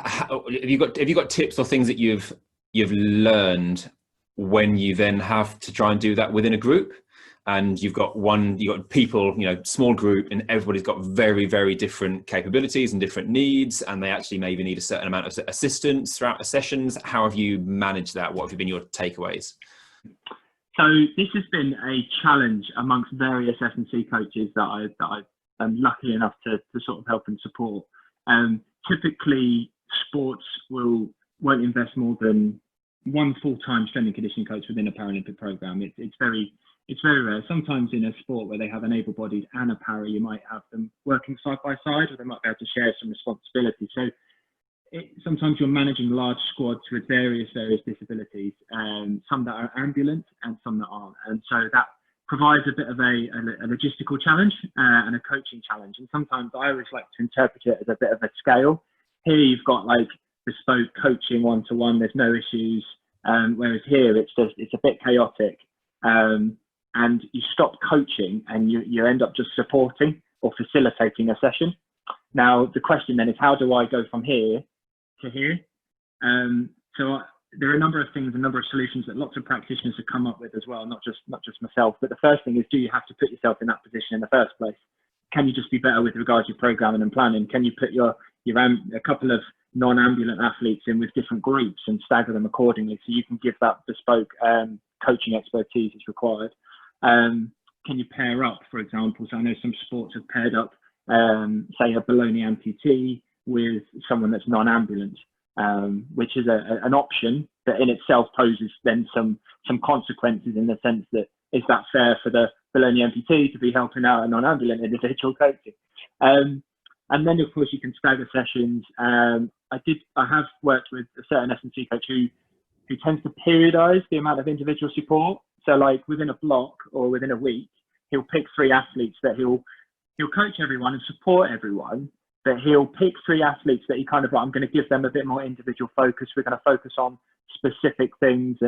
have you got tips or things that you've learned when you then have to try and do that within a group? And you've got people, small group, and everybody's got very, very different capabilities and different needs, and they actually maybe need a certain amount of assistance throughout the sessions. How have you managed that? What have been your takeaways? So this has been a challenge amongst various S&C coaches that I'm lucky enough to sort of help and support. Typically, sports won't invest more than one full-time strength and conditioning coach within a Paralympic program. It's very rare. Sometimes in a sport where they have an able-bodied and a para, you might have them working side by side, or they might be able to share some responsibility. So sometimes you're managing large squads with various disabilities, some that are ambulant and some that aren't. And so that provides a bit of a logistical challenge and a coaching challenge. And sometimes I always like to interpret it as a bit of a scale. Here you've got like bespoke coaching one-to-one, there's no issues. Whereas here it's a bit chaotic. And you stop coaching and you end up just supporting or facilitating a session. Now, the question then is, how do I go from here to here? So there are a number of things, a number of solutions that lots of practitioners have come up with as well, not just myself. But the first thing is, do you have to put yourself in that position in the first place? Can you just be better with regards to programming and planning? Can you put a couple of non-ambulant athletes in with different groups and stagger them accordingly so you can give that bespoke coaching expertise that's required? Can you pair up, for example? So I know some sports have paired up, say, a below-knee amputee with someone that's non-ambulant, which is an option that in itself poses then some consequences, in the sense that, is that fair for the below-knee amputee to be helping out a non-ambulant individual coaching? And then, of course, you can stagger sessions. I have worked with a certain S&C coach who tends to periodize the amount of individual support. So like within a block or within a week, he'll pick 3 athletes that he'll coach everyone and support everyone, but he'll pick 3 athletes that he kind of, I'm going to give them a bit more individual focus. We're going to focus on specific things